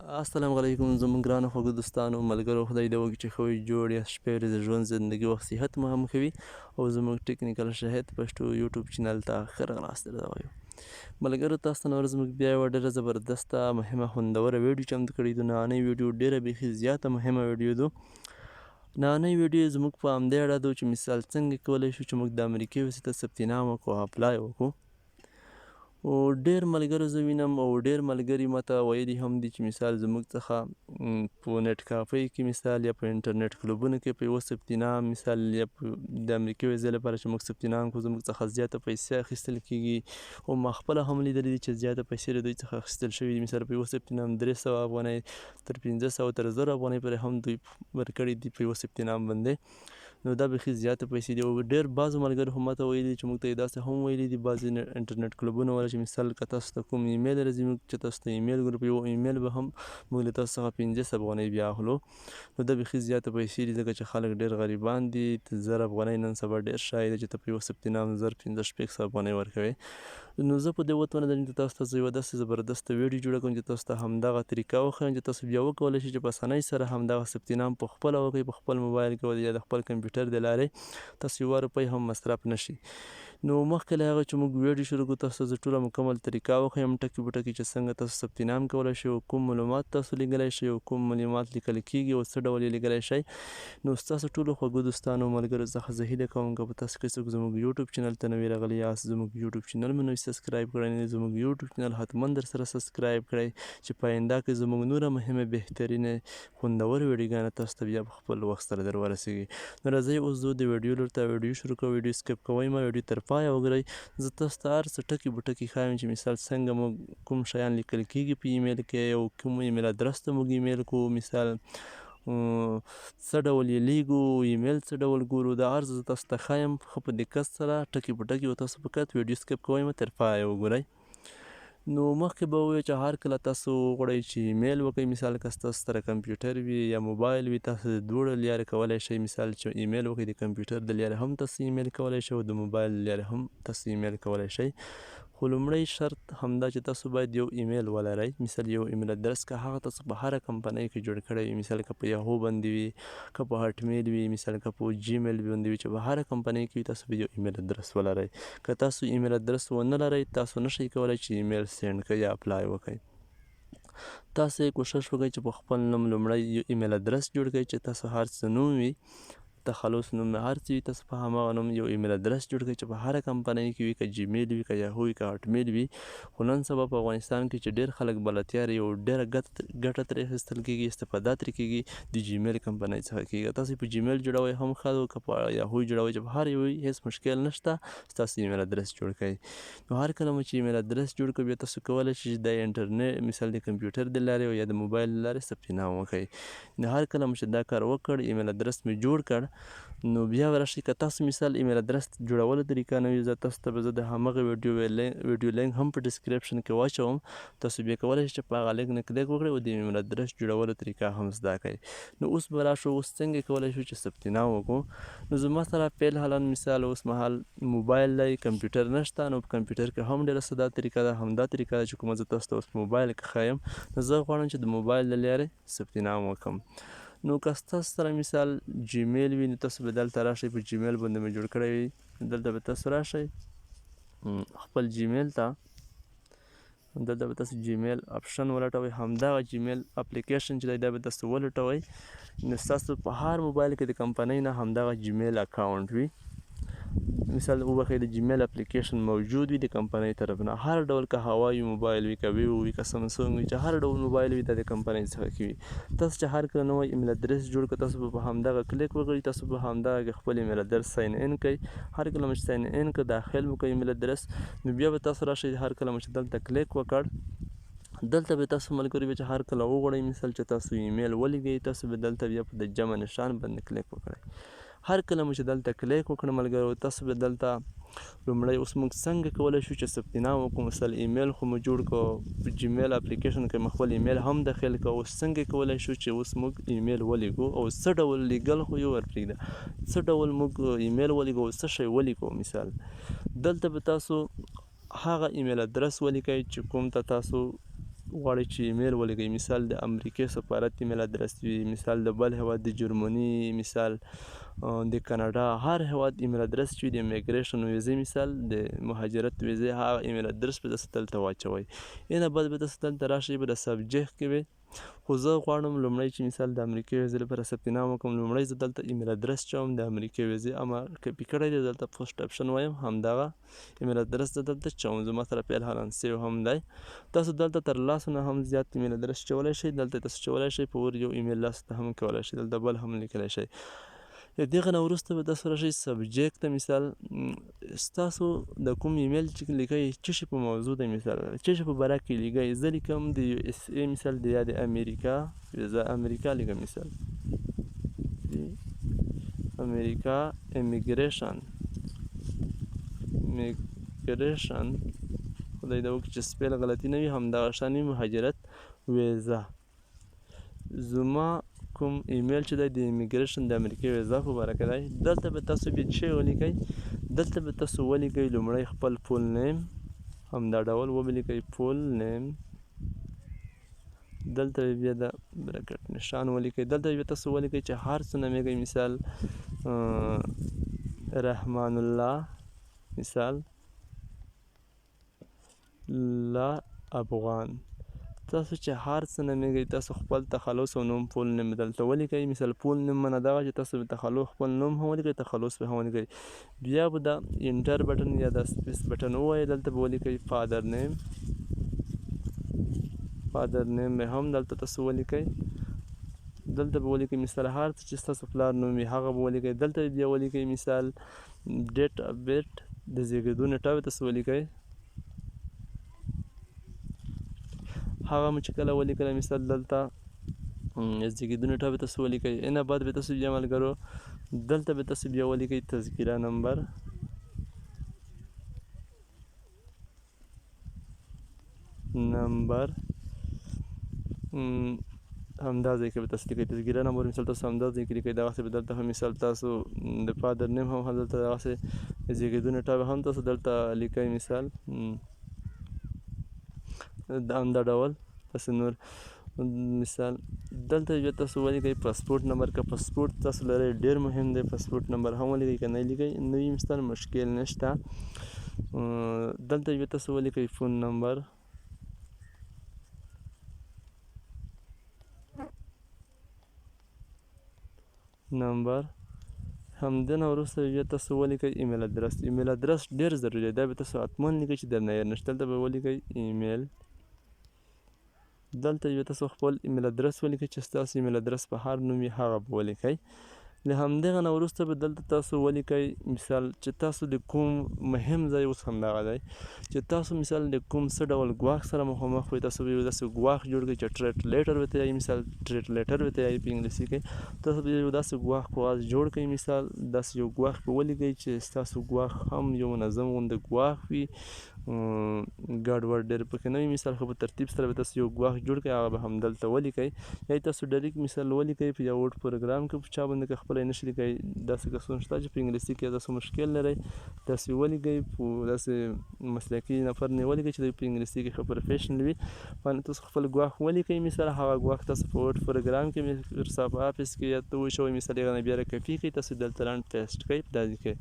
السلام علیکم زموږ ګرانو خوږو دوستانو ملګرو خدای دې وکړي چې ښه وي جوړ یاست شپې ورځې ژوند زندګي وخت صحت مو هم ښه وي او زموږ ټکنیکل شاهد پښتو یوټیوب چینل ته ښه راغلاست درته وایو ملګرو تاسو ته نن ورځ موږ بیا یوه ډېره زبردسته مهمه خوندوره ویډیو چمتو کړې ده نننۍ ویډیو ډېره بیخي زیاته مهمه ویډیو ده نننۍ ویډیو زموږ په همدې اړه ده چې مثال څنګه کولی شو چې موږ د امریکې واسطه ثبت نام وکړو اپلای وکړو او ډېر ملګرو زه وینم او ډېر ملګري ماته ویلي هم دي چې مثال زموږ څخه په نیټ کافۍ کې مثال یا په انټرنیټ کلبونو کې په یوه ثبت نام مثال یا د امریکې ویزې لپاره چې موږ ثبت نام کړو زموږ څخه زیاته پیسې اخیستل کېږي او ما خپله هم لیدلي دي چې زیاته پیسې له دوی څخه اخیستل شوي دي مثال په یوه ثبت نام 300 افغانۍ تر 500 تر 1000 افغانۍ پورې هم دوی ورکړي دي په یوه ثبت نام باندې نو دا بیخي زیاته پیسې دي او ډېر بعضو ملګرو هم ماته ویلي چې موږ ته یې داسې هم ویلي دي بعضې انټرنیټ کلبونه والا چې مثال که تاسو ته کوم ایمیل راځي موږ چې تاسو ته ایمیل ګورو په یو ایمیل به هم موږ له تاسو څخه 500 افغانۍ بیا اخلو نو دا بیخي زیاته پیسې دي ځکه چې خلک ډېر غریبان دي 1000 افغانۍ نن سبا ډېر شی دی چې ته په یو ثبت نام 1500 افغانۍ ورکوې نو زه په دې وتمنه لرم چې تاسو ته زه یوه داسې زبردسته ویډیو جوړه کړم چې تاسو ته همدغه طریقه وښیم چې تاسو بیا وکولی شئ چې په اسانۍ سره همدغه ثبت نام په خپله وکړئ په خپل موبایل کې یا د خپل کمپیوټر د لارې تاسو یوه روپۍ هم مصرف نشي نو مخکې له هغه چې موږ ویډیو شروع کړو تاسو ته زه ټوله مکمل طریقه وښیم ټکي په ټکي چې څنګه تاسو ثبت نام کولی شئ او کوم معلومات تاسو لیږلی شئ او کوم معلومات لیکل کېږي او څه ډول یې لیږلی شئ نو ستاسو ټولو خوږو دوستانو ملګرو څخه زه هیله کوم که په تاسو کې څوک زموږ یوټیوب چینل ته نوي راغلي یاست زموږ یوټیوب چینل مو نوي سبسکرایب کړی نه دی زموږ یوټیوب چینل حتما در سره سبسکرایب کړئ چې په آینده کې زموږ نوره مهمه بهترینې خوندورې ویډیوګانې تاسو ته بیا په خپل وخت سره در ورسیږي نو راځئ اوس زه د ویډیو لور ته ویډیو شروع کوم ویډیو سکپ کوئ مه ویډیو تر پایه وګورئ زه تاسو ته هر څه ټکي په ټکي ښایم چې مثال څنګه موږ کوم شیان لیکل کېږي په ایمیل کې او کوم ایمیل ادرس ته موږ ایمیل کوو مثال څه ډول یې لیږو ایمیل څه ډول ګورو دا هر څه زه تاسو ته ښایم ښه په دقت سره ټکي په ټکي او تاسو فقط ویډیو سکپ کوئ مه تر پایه وګورئ نو مخکې به ووایو چې هر کله تاسو غواړئ چې ایمیل وکړئ مثال که ستاسو سره کمپیوټر وي یا موبایل وي تاسو د دواړو له لارې کولی شئ مثال چې ایمیل وکړئ د کمپیوټر د لارې هم تاسو ایمیل کولی شئ او د موبایل له لارې هم تاسو ایمیل کولی شئ خو لومړی شرط همدا چې تاسو باید یو ایمیل ولرئ مثال یو ایمیل ادرس که هغه تاسو په هره کمپنۍ کې جوړ کړی وي مثال که په یاهو باندې وي که په هاټ میل وي مثال که په جیمیل باندې وي چې په هره کمپنۍ کې وي تاسو باید یو ایمیل ادرس ولرئ که تاسو ایمیل ادرس ونه لرئ تاسو نشئ کولی چې ایمیل سینډ کړئ یا اپلای وکړئ تاسو یې کوشش وکړئ چې په خپل نوم لومړی یو ایمیل ادرس جوړ کړئ چې تاسو هر څه نوم وي تخلص نوم هر څه وي تاسو په هماغه نوم یو ایمیل ادرس جوړ کړئ چې په هره کمپنۍ کې وي که جیمیل وي که یاهو وي که هاټ میل وي خو نن سبا په افغانستان کې چې ډېر خلک بلدتیا لري او ډېره ګټه ترې اخیستل کېږي استفاده ترې کېږي د جیمیل کمپنۍ څخه کېږي تاسو په جیمیل جوړوئ هم ښه ده که په یاهو جوړوئ چې په هر یو هېڅ مشکل نشته ستاسو ایمیل ادرس جوړ کړئ نو هر کله مو چې ایمیل ادرس جوړ کړئ بیا تاسو کولی شئ چې د انټرنیټ مثال د کمپیوټر د لارې او یا د موبایل له لارې ثبت نام وکړئ نو هر کله مو چې دا کار وکړ ایمیل ادرس مې جوړ کړ نو بیا ورشئ که تاسو مثال ایمیل ادرس جوړولو طریقه نه وي زه تاسو ته به زه د همغه ویډیو لینک هم په ډسکریپشن کې واچوم تاسو بیا کولی شئ چې په هغه لینک نه کلیک وکړئ او د ایمیل ادرس جوړولو طریقه هم زده کړئ نو اوس به راشو اوس څنګه کولی شو چې ثبت نام وکړو نو زما سره فعل حالا مثال اوس مهال موبایل دی کمپیوټر نشته نو په کمپیوټر کې هم ډېره ساده طریقه ده همدا طریقه ده چې کومه زه تاسو ته اوس موبایل کې ښایم نو زه غواړم چې د موبایل له لارې ثبت نام وکړم نو که ستاسو سره مثال جیمیل وي نو تاسو به دلته راشئ په جیمیل باندې مې جوړ کړی وي دلته به تاسو راشئ خپل جیمیل ته دلته به تاسو جیمیل اپشن ولټوئ همدغه جیمیل اپلیکیشن چې دی دا به تاسو ولټوئ نو ستاسو په هر موبایل کې د کمپنۍ نه همدغه جیمیل اکاونټ وي مثال وبخښئ د جیمیل اپلیکیشن موجود وي د کمپنۍ طرف نه هر ډول که هواوي موبایل وي که ویو وي که سمسونګ وي چې هر ډول موبایل وي دا د کمپنۍ څخه کې وي تاسو چې هر کله نوی ایمیل ادرس جوړ کړئ تاسو به په همدغه کلیک وکړئ تاسو به همدغه خپل ایمیل ادرس ساین ان کړئ هر کله مو چې ساین ان کړ داخل مو کړئ ایمیل ادرس نو بیا به تاسو راشئ هر کله مو چې دلته کلیک وکړ دلته به تاسو ملګري چې هر کله وغواړئ مثال چې تاسو ایمیل ولیږئ تاسو به دلته بیا په د جمع نشان باندې کلیک وکړئ هر کله مو چې دلته کلیک وکړئ ملګرو تاسو به دلته لومړی اوس موږ څنګه کولی شو چې ثبت نام وکړو مثال ایمیل خو مو جوړ کړو په جیمیل اپلیکیشن کې مو خپل ایمیل هم داخل کړو اوس څنګه کولی شو چې اوس موږ ایمیل ولیږو او څه ډول لیږل خو یې ورپرېږده څه ډول موږ ایمیل ولیږو او څه شی ولیږو مثال دلته به تاسو هغه ایمیل ادرس ولیکئ چې کوم ته تاسو غواړئ چې ایمیل ولیکئ، مثال د امریکې سفارت ایمیل ادرس وي، مثال د بل هیواد د جرمني، مثال د کاناډا هر هیواد ایمیل ادرس چې وي د امیګریشن ویزې مثال د مهاجرت ویزې هغه ایمیل ادرس به تاسو دلته واچوئ. اینه بعد به تاسو دلته راشئ به د سبجیکټ کې به خو زه غواړم لومړی چې مثال د امریکې ویزې لپاره ثبت نام وکړم، لومړی زه دلته ایمیل ادرس چوم د امریکې ویزې اما کپي کړی دی دلته پوسټ اپشن وایم همدغه ایمیل ادرس زه دلته چوم، زما سره فعل حالا سیو هم دی. تاسو دلته تر لاسو نه هم زیات ایمیل ادرس چولی شئ، دلته تاسو چولی شئ په ور یو ایمیل لاسو ته هم کولی شئ، دلته بل هم لیکلی شئ. د دغه نه وروسته به تاسو راشئ سبجیکټ ته، مثال ستاسو د کوم ایمیل چې لیکئ څه شي په موضوع دی، مثال څه شي په باره کې لیکئ. زه لیکم د یو اس ای مثال د یا د امریکا ویزا امریکا لیکم، مثال امریکا امیګریشن خدای دې وکړي چې سپیل غلطي نه وي، همدغه شان وي مهاجرت ویزا. زما کوم ایمیل چې دی د امیګریشن د امریکې ویزا په باره کې دی. دلته به تاسو بیا څه ولیکئ، دلته به تاسو ولیکئ لومړی خپل فول نیم، همدا ډول ولیکئ فول نیم، دلته بیا د برکټ نشان ولیکئ، دلته بیا تاسو ولیکئ چې هر څه نومیږئ، مثال رحمان الله، مثال لا افغان. تاسو چې هر څه نومیږئ تاسو خپل تخلص او نوم فول نیم دلته ولیکئ، مثال فول نیم معنا دغه چې تاسو تخلص خپل نوم هم ولیکئ، تخلص به هم ولیکئ. بیا به د انټر بټن یا د سپیس بټن ووایئ، دلته به ولیکئ فادر نیم به هم دلته تاسو ولیکئ، دلته به ولیکئ مثال هر څه چې ستاسو پلار نوم وي هغه به ولیکئ. دلته بیا ولیکئ مثال ډیټ اف برث د زیږیدو نیټه به تاسو ولیکئ، هغه مو چې کله ولیکله مثال دلته زیږیدو نیټه به تاسو ولیکئ. اینه بعد به تاسو بیا ملګرو دلته به تاسو بیا ولیکئ تذکیره نمبر، همدا ځای کې به تاسو لیکئ تذکیره نمبر، مثال تاسو همدا ځای کې لیکئ. دغسې به دلته هم مثال تاسو د فادر نیم هم دلته دغسې زیږیدو نیټه به هم تاسو دلته لیکئ، مثال همدا ډول تاسو نور مثال دلته بیا تاسو ولیکئ پاسپورټ نمبر. که پاسپورټ تاسو لرئ ډېر مهم دی، پاسپورټ نمبر هم ولیکئ، که نه لیکئ نه وي مثال مشکل نشته. دلته بیا تاسو ولیکئ فون نمبر، همدې نه وروسته بیا تاسو ولیکئ ایمیل ادرس. ایمیل ادرس ډېر ضروري دی، دا به تاسو حتما لیکئ چې درنه هېر نشي. دلته به ولیکئ ایمیل، دلته بیا تاسو خپل ایمیل ادرس ولیکئ چې ستاسو ایمیل ادرس په هر نوم وي هغه به ولیکئ. له همدغه نه وروسته به دلته تاسو ولیکئ مثال چې تاسو د کوم مهم ځای اوس همدغه دی چې تاسو مثال د کوم څه ډول ګواښ سره مخامخ وئ، تاسو به یو داسې ګواښ جوړ کړئ چې ټریټلیټر ورته وایي، مثال ټریټلیټر ورته وایي په انګلیسي کې. تاسو به یو داسې ګواښ کاغذ جوړ کړئ، مثال داسې یو ګواښ به ولیکئ چې ستاسو ګواښ هم یو منظم غوندې ګواښ وي، ګډوډ ډېر پکې نه وي، مثال خو په ترتیب سره به تاسو یو ګواښ جوړ کړئ هغه به هم دلته ولیکئ. یا تاسو ډایرکټ مثال ولیکئ په یو ورډ پروګرام کې، په چا باندې که خپله یې نشئ لیکئ، داسې کسونه شته چې په انګلیسي کې تاسو مشکل لرئ، تاسو یې ولیکئ په داسې مسلکي نفر نه یې ولیکئ چې دوی په انګلیسي کې ښه پروفیشنل وي، باندې تاسو خپل ګواښ ولیکئ. مثال هغه ګواښ تاسو په ورډ پروګرام کې مایکروسافټ افس کې یا ته وشوئ، مثال هغه نه بیا راکپي کړئ، تاسو دلته لاندې پیسټ کړئ په داسې کې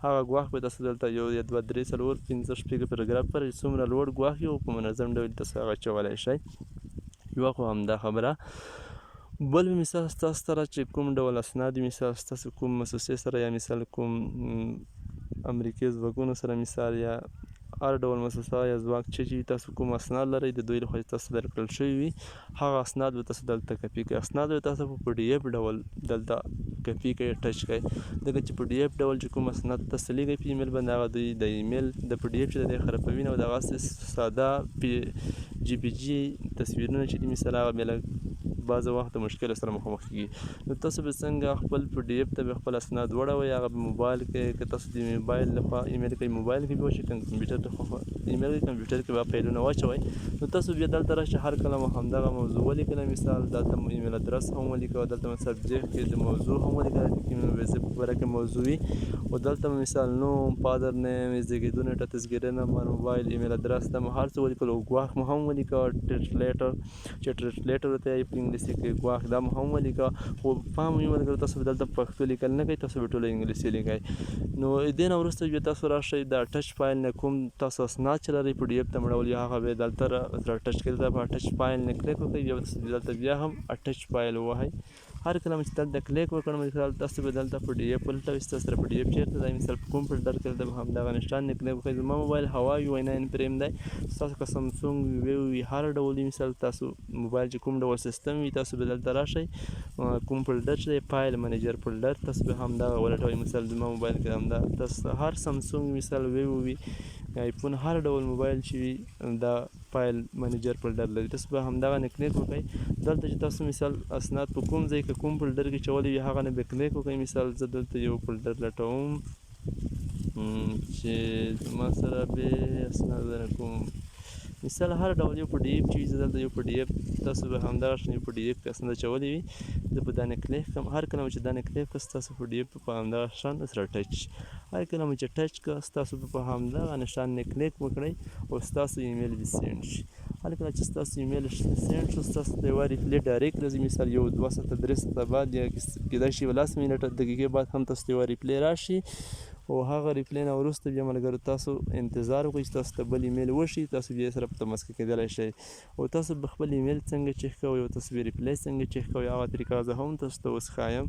هغه ګواښ به تاسو دلته یو یا دوه درې څلور پنځه شپږ پاراګراف پر څومره لوړ ګواښ وي او په منظم ډول تاسو هغه اچولی شئ. یوه خو همدا خبره. بل مثال ستاسو سره چې کوم ډول اسناد مثال ستاسو کوم مؤسسې سره یا مثال کوم امریکې ځواکونو سره مثال یا هر ډول مؤسسه یا ځواک چې تاسو کوم اسناد لرئ د دوی لخوا تاسو درکړل شوي وي هغه اسناد به تاسو دلته کپي کړئ. اسناد به تاسو په پی ډي اف ډول دلته کپي کړئ، ټچ کړئ، ځکه چې پی ډي اف ډول چې کوم اسناد تاسو لیکئ په ایمیل باندې هغه دوی د ایمیل د پی ډي اف چې دی خرابوي نه، دغسې ساده جی پي جي تصویرونه چې دي مثال هغه بیا لږ بعضې وخت د مشکل سره مخامخ کېږي. نو تاسو به څنګه خپل PDF ته به خپل اسناد وړوئ، هغه په موبایل کې که تاسو د موبایل لخوا ایمیل کوئ موبایل کې به وشي، که کمپیوټر لخوا ایمیل کوئ کمپیوټر کې به فایلونه واچوئ. نو تاسو بیا دلته راشئ، هر کله مو همدغه موضوع ولیکله، مثال دلته مو ایمیل ادرس هم ولیکه، دلته مو سبجیکټ کې د موضوع هم ولیکله چې کومه وظیفه په باره کې موضوع وي، او دلته مو مثال نوم، فادر نیم، زیږیدو نیټه، تذکیره نمبر، موبایل، ایمیل ادرس ته مو هر څه ولیکل، او ګواښ مو هم ولیکه، ټرانسلیټر چې ټرانسلیټر ورته وایي په انګلیسي کې ګواښ، دا مو هم ولیکه. خو پام یې ملګرو تاسو به دلته پښتو لیکل نه کوئ، تاسو به ټوله انګلیسي لیکئ. نو دې نه وروسته بیا تاسو راشئ د ټچ فایل نه کوم تاسو اسناد چې لرئ PDF ته مړولي هغه به دلته را ټچ کړئ، په ټچ فایل نه کلیک وکړئ، بیا به تاسو دلته بیا هم ټچ فایل ووهئ. هر کله چې دلته کلیک وکړم مثال تاسو به دلته PDF ولټوئ، ستاسو سره PDF چېرته دی، مثال په کوم فولډر کې دلته به همدغه نشان نه کلیک وکړئ. زما موبایل هواوي Y9 پریم دی، ستاسو که سمسونګ وي هر ډول وي، مثال تاسو موبایل چې کوم ډول سیستم وي تاسو به دلته راشئ، کوم فولډر چې دی فایل منیجر فولډر تاسو به همدغه ولټوئ. مثال زما موبایل کې همدا تاسو هر سمسونګ مثال وي آیفون هر ډول موبایل چې وي دا فایل منیجر فولډر لري، تاسو به همدغه نه کلیک وکړئ. دلته چې تاسو مثال اسناد په کوم ځای کې کوم فولډر کې چولی وي هغه نه به کلیک وکړئ. مثال زه دلته یو فولډر لټوم چې زما سره به اسناد کوم، مثال هر ډول یو PDF چې وي، زه دلته یو PDF تاسو به همدغه شان یو PDF کې اسناد چولی وي، زه په دا نه کلیک کړم. هر کله چې دا نه کلیک کړه ستاسو PDF په همدغه شان سره ټچ، هر کله چې ټچ کړه ستاسو په همدغه نشان نه کلیک وکړئ او ستاسو ایمیل به سینډ شي. هر کله چې ستاسو ایمیل سینډ شو ستاسو ته یوه ریپلی ډایرکټ راځي، مثال یو 2 ساعته 3 ساعته بعد یا کیدای شي 10 منټه دقیقې بعد هم تاسو ته یوه ریپلی راشي، او هغه ریپلی نه وروسته بیا ملګرو تاسو انتظار وکړئ چې تاسو ته بل ایمیل وشي، تاسو بیا سره په تماس کې کېدلی شئ. او تاسو به خپل ایمیل څنګه چیک کوئ او تاسو به ریپلی څنګه چیک کوئ هغه طریقه زه هم تاسو ته اوس ښایم.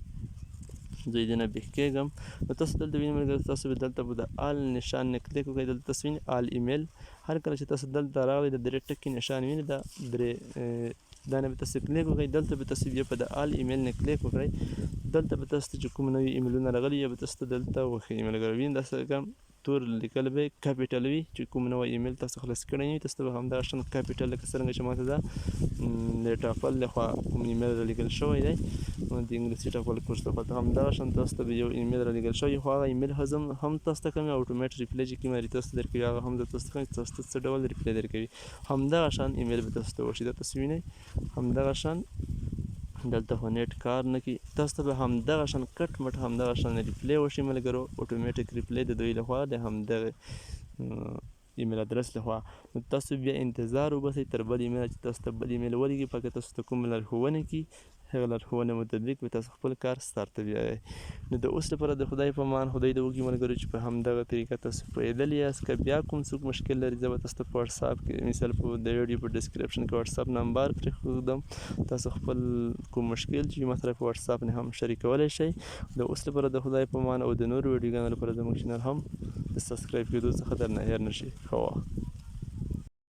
زه یې دې نه بیخ کېږم. نو تاسو دلته وینئ ملګرو تاسو به دلته به د آل نشان نه کلیک وکړئ، دلته تاسو وینئ آل ایمیل. هر کله چې تاسو دلته راغلئ د درې ټکي نشان وینئ دا نه به تاسو کلیک وکړئ، دلته به تاسو بیا په د آل ایمیل نه کلیک وکړئ. دلته به تاسو ته چې کوم نوي ایمیلونه راغلي یا به تاسو ته دلته وښیي ملګرو. وینئ داسې تور لیکل به کاپیټل وي، چې کوم نوی ایمیل تاسو خلاص کړی وي تاسو ته به همدغه شان کاپیټل لکه څرنګه چې ماته دا د ټاپل لخوا کوم ایمیل رالیږل شوی دی د انګلیسي ټاپل کورس لخوا، همدغه شان تاسو ته به یو ایمیل رالیږل شوی، خو هغه ایمیل هم تاسو ته کوم اټومیټ ریپلی چې کومه تاسو ته درکوي هغه هم تاسو ته کوي، تاسو ته څه ډول ریپلی درکوي همدغه شان ایمیل به تاسو ته وشي. دا تاسو وینئ همدغه شان دلته خو نیټ کار نه کوي، تاسو ته به همدغه شان کټ مټ همدغه شان ریپلی وشي ملګرو، اټومیټیک ریپلی د دوی لخوا د همدغه ایمیل ادرس لخوا. نو تاسو بیا انتظار وباسئ تر بل ایمیل چې تاسو ته بل ایمیل ولیږي، پکې تاسو ته کوم لارښوونې کړي هغه لارښوونې مطابق به تاسو خپل کار سټارټ ته بیایئ. نو د اوس لپاره د خدای په امان، خدای دې وکړي ملګرو چې په همدغه طریقه تاسو پوهېدلي یاست. که بیا کوم څوک مشکل لري زه به تاسو ته په وټساپ کې مثال په د ویډیو په ډسکرپشن کې وټساپ نمبر پرېښودم، تاسو خپل کوم مشکل چې ما سره په وټساپ نه هم شریکولی شئ. د اوس لپاره د خدای په امان او د نورو ویډیوګانو لپاره زموږ چینل هم د سبسکرایب کېدو څخه درنه هېر نه شي. ښه وخت.